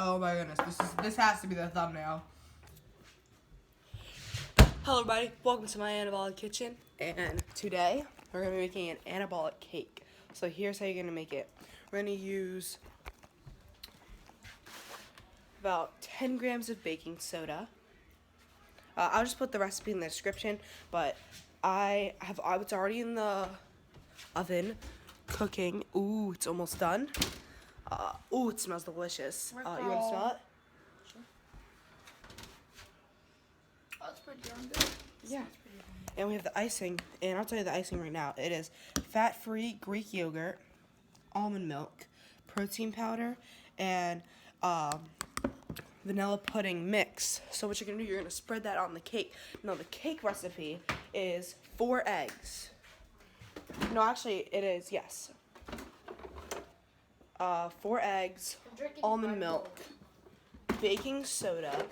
Oh my goodness, this has to be the thumbnail. Hello everybody, welcome to my Anabolic kitchen, and today we're going to be making an anabolic cake. So here's how you're going to make it. We're going to use about 10 grams of baking soda. I'll just put the recipe in the description, but it's already in the oven cooking. Ooh, it's almost done. Ooh, it smells delicious. You want to smell it? Sure. Oh, it's pretty darn good. Yeah. And we have the icing, and I'll tell you the icing right now. It is fat-free Greek yogurt, almond milk, protein powder, and vanilla pudding mix. So what you're going to do, you're going to spread that on the cake. Now, the cake recipe is 4 eggs. No, actually, it is, yes. 4 eggs, almond milk, baking soda,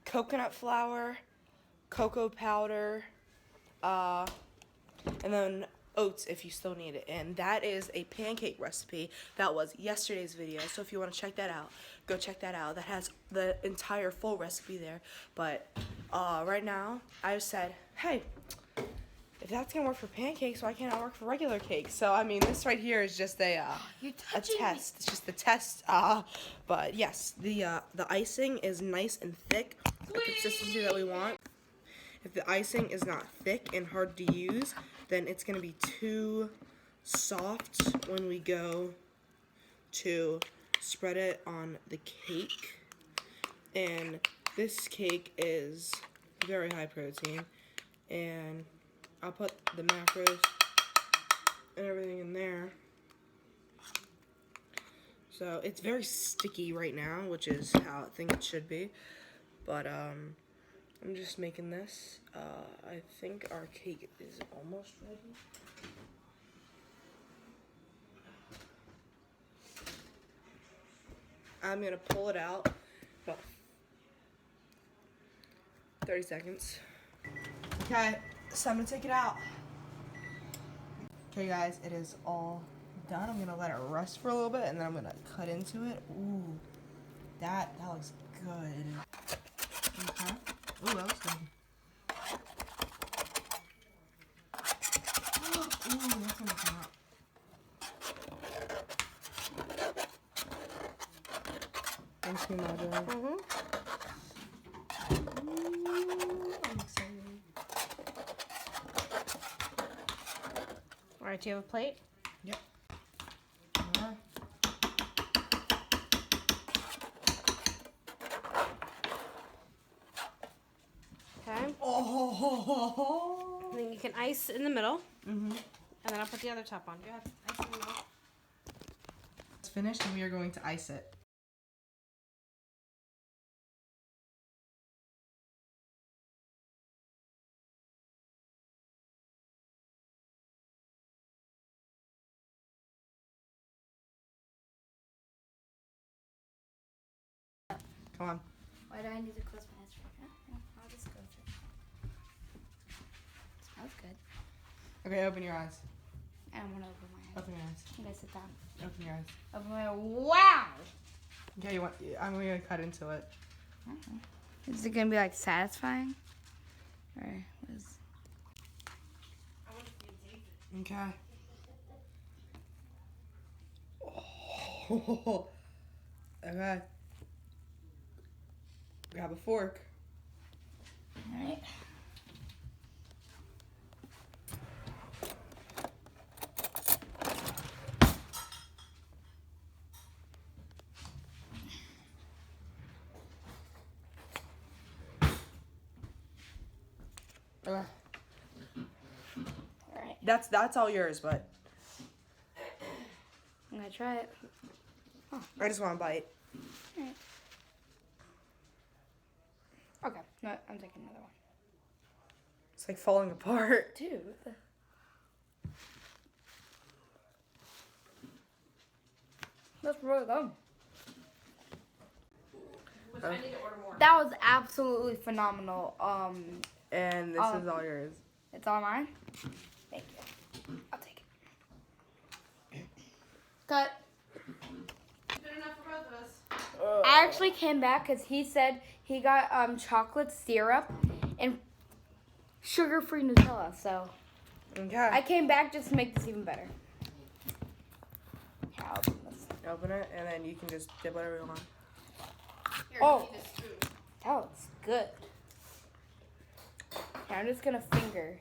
coconut flour, cocoa powder, and then oats if you still need it. And that is a pancake recipe that was yesterday's video. So if you want to check that out, go check that out. That has the entire full recipe there. But right now, I just said, hey, if that's gonna work for pancakes, why can't it work for regular cakes? So I mean, this right here is just a test. It's just a test. But yes, the icing is nice and thick, the consistency that we want. If the icing is not thick and hard to use, then it's gonna be too soft when we go to spread it on the cake. And this cake is very high protein, and I'll put the macros and everything in there. So it's very sticky right now, which is how I think it should be. But I'm just making this. I think our cake is almost ready. I'm gonna pull it out about 30 seconds. Okay. So I'm gonna take it out. Okay guys, it is all done. I'm gonna let it rest for a little bit, and then I'm gonna cut into it. Ooh, that looks good. Okay. Ooh, that looks good. Ooh, that's gonna come out. Thanks, me, Marjorie. I'm excited. Alright, do you have a plate? Yep. Okay. Oh. And then you can ice in the middle. Mm-hmm. And then I'll put the other top on. Go ahead. Ice in the middle. It's finished, and we are going to ice it. Come on. Why do I need to close my eyes right now? I'll just go through. Smells good. Okay, open your eyes. I don't want to open my eyes. Open your eyes. You guys sit down. Open your eyes. Open my eyes. Wow! Okay, I'm gonna cut into it. Is it gonna be like satisfying? Or what is? Okay. Oh. Okay. Grab a fork. Alright. Okay. Alright. That's all yours, but I'm gonna try it. I just want to bite. Alright. Okay. No, I'm taking another one. It's like falling apart. Dude. That's really good. I need to order more. That was absolutely phenomenal. And this is all yours. It's all mine? Thank you. I'll take it. Cut. I actually came back because he said he got chocolate syrup and sugar-free Nutella. So Okay. I came back just to make this even better. Here, I'll open this. Open it, and then you can just dip whatever you want. Oh, that looks good. Okay, I'm just gonna finger.